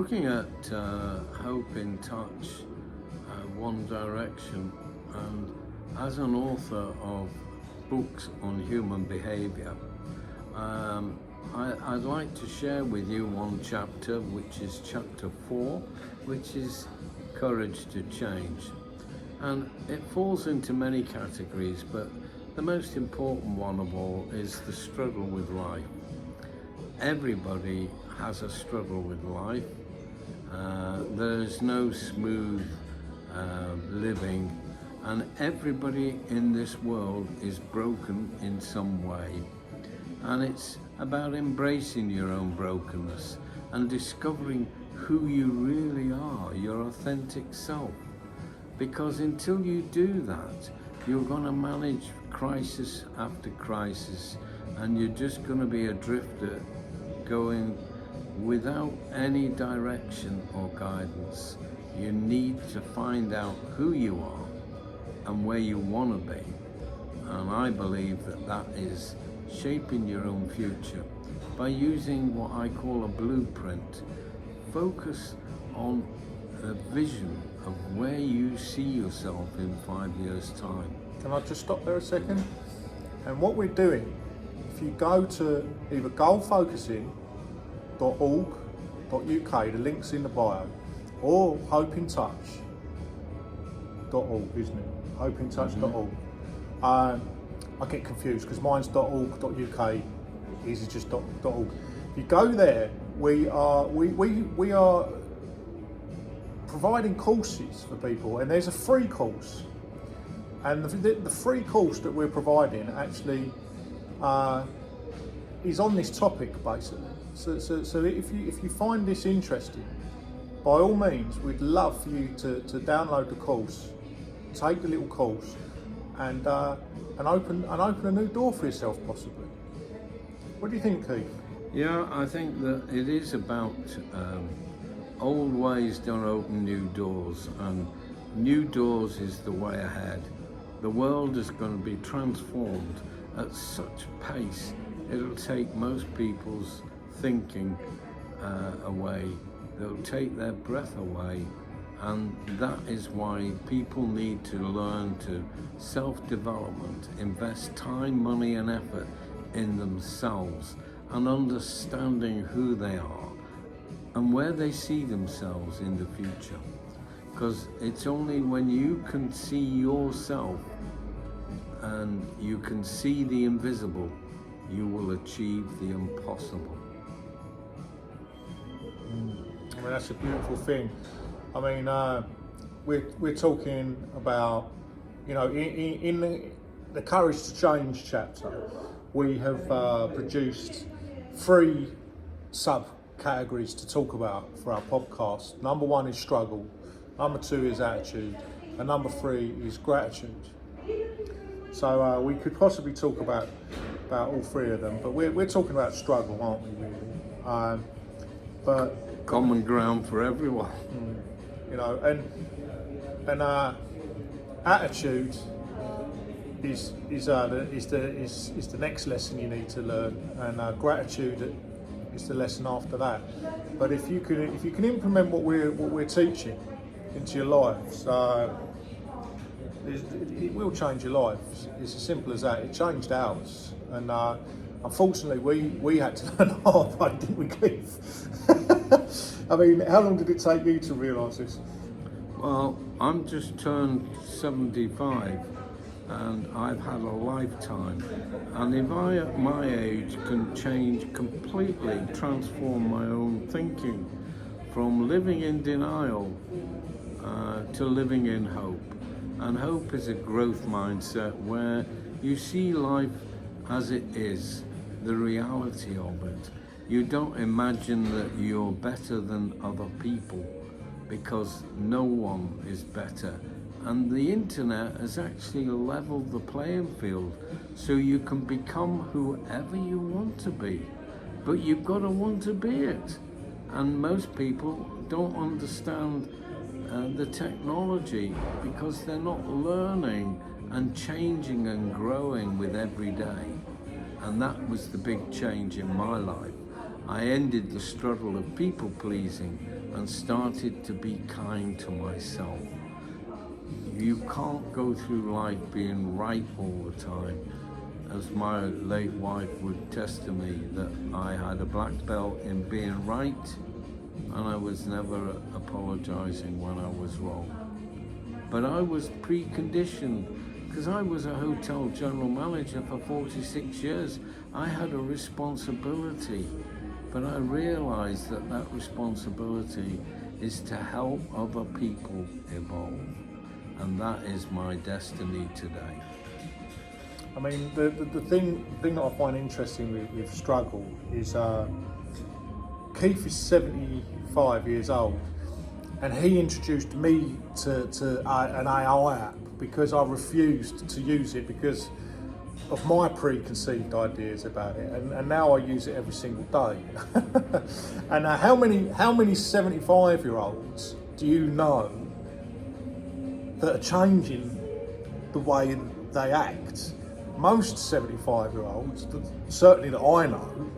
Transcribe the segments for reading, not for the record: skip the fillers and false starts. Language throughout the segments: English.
looking at Hope in Touch, One Direction, and as an author of books on human behavior, I'd like to share with you one chapter, which is chapter 4, which is Courage to Change. And it falls into many categories, but the most important one of all is the struggle with life. Everybody has a struggle with life. There's no smooth living, and everybody in this world is broken in some way. And it's about embracing your own brokenness and discovering who you really are, your authentic self. Because until you do that, you're going to manage crisis after crisis, and you're just going to be a drifter going without any direction or guidance. You need to find out who you are and where you want to be. And I believe that that is shaping your own future by using what I call a blueprint. Focus on a vision of where you see yourself in 5 years' time. Can I just stop there a second? And what we're doing, if you go to either Goal-Focusin.org.uk, the link's in the bio, or hopeintouch.org, isn't it? Hopeintouch.org. I get confused because mine's .org.uk, his is just .org. If you go there, we are providing courses for people, and there's a free course. And the free course that we're providing actually is on this topic, basically. So if you find this interesting, by all means, we'd love for you to download the course, take the little course, and open a new door for yourself, possibly. What do you think, Keith? Yeah, I think that it is about old ways don't open new doors, and new doors is the way ahead. The world is going to be transformed at such pace, it'll take most people's thinking away. They'll take their breath away, and that is why people need to learn to self-development, invest time, money and effort in themselves, and understanding who they are and where they see themselves in the future. Because it's only when you can see yourself and you can see the invisible, you will achieve the impossible. I mean, that's a beautiful thing. I mean, we're talking about, in the Courage to Change chapter, we have produced 3 subcategories to talk about for our podcast. Number 1 is struggle, number 2 is attitude, and number 3 is gratitude. So we could possibly talk about all 3 of them, but we're talking about struggle, aren't we, really? But common ground for everyone. And attitude is the next lesson you need to learn, and gratitude is the lesson after that. But if you can implement what we're teaching into your lives, it will change your lives. It's as simple as that. It changed ours, and unfortunately we had to learn the hard way, didn't we, Keith? I mean, how long did it take you to realise this? Well, I'm just turned 75, and I've had a lifetime. And if I, at my age, can completely transform my own thinking from living in denial to living in hope. And hope is a growth mindset where you see life as it is, the reality of it. You don't imagine that you're better than other people, because no one is better. And the internet has actually leveled the playing field, so you can become whoever you want to be, but you've got to want to be it. And most people don't understand the technology because they're not learning and changing and growing with every day. And that was the big change in my life. I ended the struggle of people pleasing and started to be kind to myself. You can't go through life being right all the time. As my late wife would test to me, that I had a black belt in being right, and I was never apologizing when I was wrong. But I was preconditioned, because I was a hotel general manager for 46 years. I had a responsibility, but I realized that that responsibility is to help other people evolve. And that is my destiny today. I mean, the thing that I find interesting with struggle is Keith is 75 years old, and he introduced me to an AI app because I refused to use it because of my preconceived ideas about it, and now I use it every single day. And how many 75-year-olds do you know that are changing the way they act? Most 75-year-olds, certainly that I know,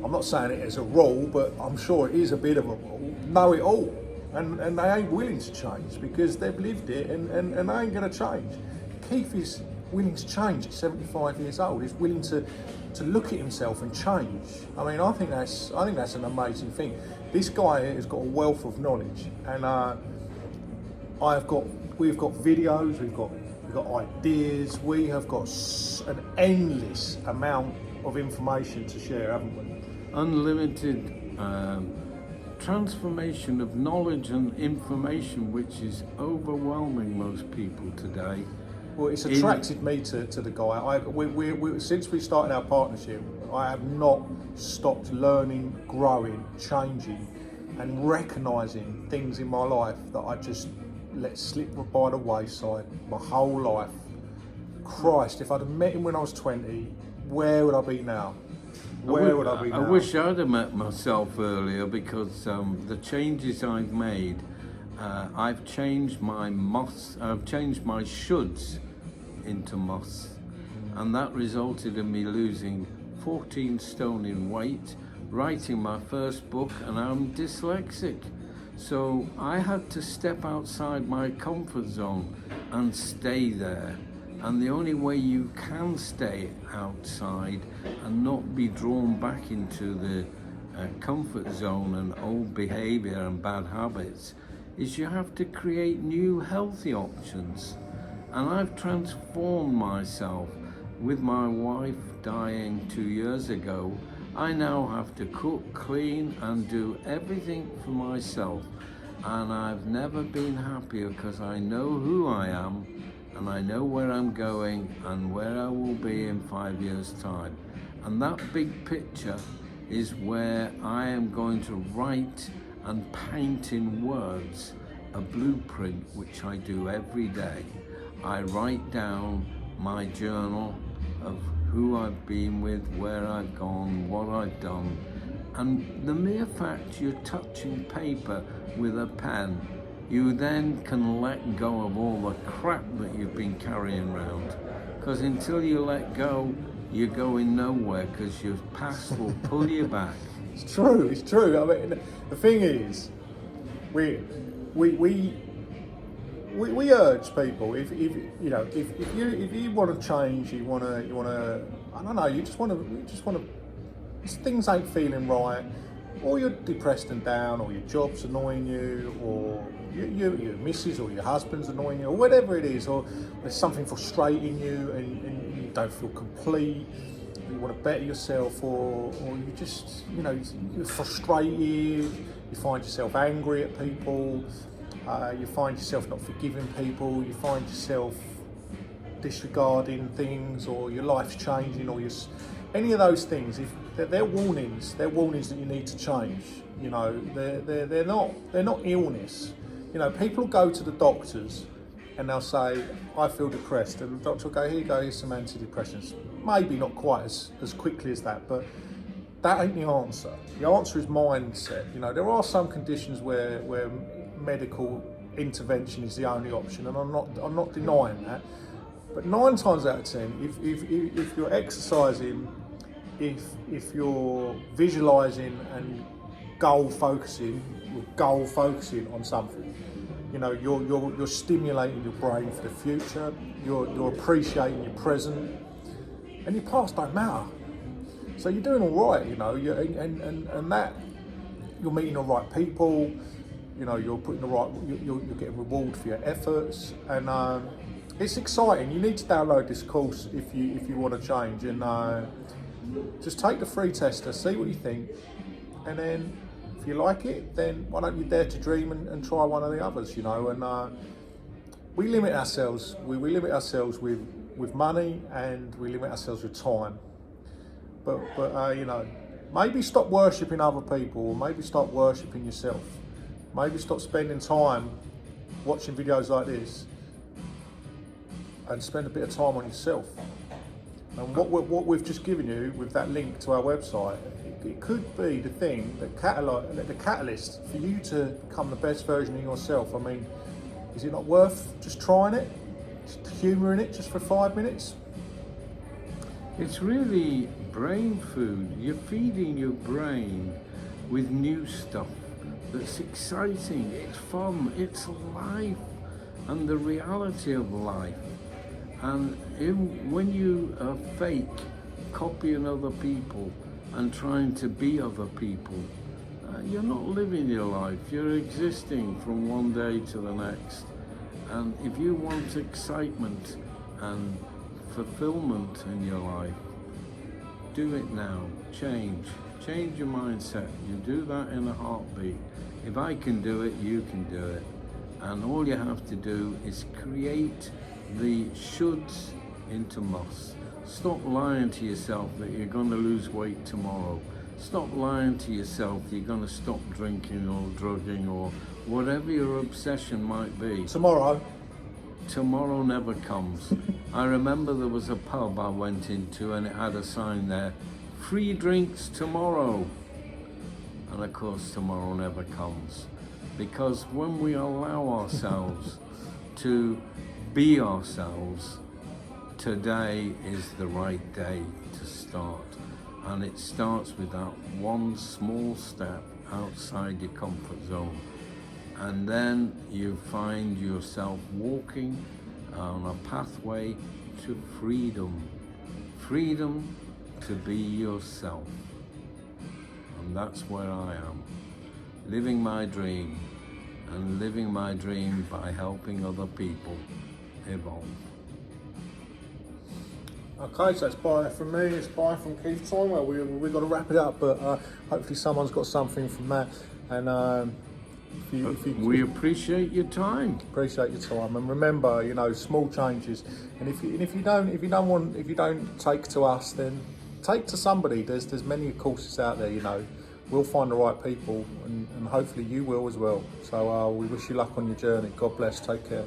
I'm not saying it as a rule, but I'm sure it is a bit of a rule, know it all. And they ain't willing to change because they've lived it and they ain't going to change. Keith is willing to change at 75 years old. He's willing to look at himself and change. I mean, I think that's an amazing thing. This guy has got a wealth of knowledge, and we've got videos, we've got ideas, we have got an endless amount of information to share, haven't we? Unlimited transformation of knowledge and information, which is overwhelming most people today. Well, it's attracted me to the guy. Since we started our partnership, I have not stopped learning, growing, changing, and recognising things in my life that I just let slip by the wayside my whole life. Christ, if I'd have met him when I was 20, where would I be now? Where would I be now? I wish I'd have met myself earlier, because the changes I've made, I've changed my musts, I've changed my shoulds into musts, and that resulted in me losing 14 stone in weight, writing my first book, and I'm dyslexic. So I had to step outside my comfort zone and stay there. And the only way you can stay outside and not be drawn back into the comfort zone and old behavior and bad habits is you have to create new healthy options. And I've transformed myself. With my wife dying 2 years ago, I now have to cook, clean, and do everything for myself. And I've never been happier, because I know who I am, and I know where I'm going and where I will be in 5 years' time. And that big picture is where I am going to write and paint in words a blueprint, which I do every day. I write down my journal of who I've been with, where I've gone, what I've done. And the mere fact you're touching paper with a pen, you then can let go of all the crap that you've been carrying around. Because until you let go, you're going nowhere, because your past will pull you back. It's true. I mean, the thing is, we urge people, if you want to change, you want to I don't know, you just want to things ain't feeling right, or you're depressed and down, or your job's annoying you, or your missus or your husband's annoying you, or whatever it is, or there's something frustrating you and you don't feel complete, you want to better yourself, or you just, you're frustrated, you find yourself angry at people, you find yourself not forgiving people, you find yourself disregarding things, or your life's changing, or any of those things, if they're warnings that you need to change. They're not illness. People go to the doctors and they'll say, I feel depressed, and the doctor will go, here you go, here's some antidepressants. Maybe not quite as quickly as that, but that ain't the answer. The answer is mindset. There are some conditions where medical intervention is the only option, and I'm not denying that. But 9 times out of 10, if you're exercising if you're visualizing and goal focusing on something, you know, you're stimulating your brain for the future. You're appreciating your present, and your past don't matter. So you're doing all right, you know. And that you're meeting the right people. You know, you're putting the right. You're getting rewarded for your efforts, and it's exciting. You need to download this course if you want to change, and just take the free tester, see what you think, and then if you like it, then why don't you dare to dream and try one of the others, you know. And we limit ourselves. We limit ourselves with money, and we limit ourselves with time. But you know, maybe stop worshipping other people, or maybe start worshipping yourself. Maybe stop spending time watching videos like this, and spend a bit of time on yourself. And what we've just given you with that link to our website, it could be the thing, the catalyst for you to become the best version of yourself. I mean, is it not worth just trying it, just humouring it just for 5 minutes? It's really brain food. You're feeding your brain with new stuff that's exciting, it's fun, it's life, and the reality of life. And when you are fake, copying other people and trying to be other people, you're not living your life, you're existing from one day to the next. And if you want excitement and fulfillment in your life, do it now. Change your mindset. You do that in a heartbeat. If I can do it, you can do it. And all you have to do is create the shoulds into musts. Stop lying to yourself that you're going to lose weight tomorrow. Stop lying to yourself you're going to stop drinking or drugging or whatever your obsession might be. Tomorrow never comes. I remember there was a pub I went into and it had a sign there, free drinks tomorrow. And of course tomorrow never comes. Because when we allow ourselves to be ourselves, today is the right day to start. And it starts with that one small step outside your comfort zone. And then you find yourself walking on a pathway to freedom. Freedom to be yourself. And that's where I am. Living my dream. And living my dream by helping other people evolve. Okay, so it's bye from me, it's bye from Keith Time. Well, we've got to wrap it up, but hopefully someone's got something from that. And we appreciate your time. Appreciate your time, and remember, you know, small changes. And if you don't take to us, then take to somebody. There's many courses out there, you know. We'll find the right people, and hopefully you will as well. So we wish you luck on your journey. God bless. Take care.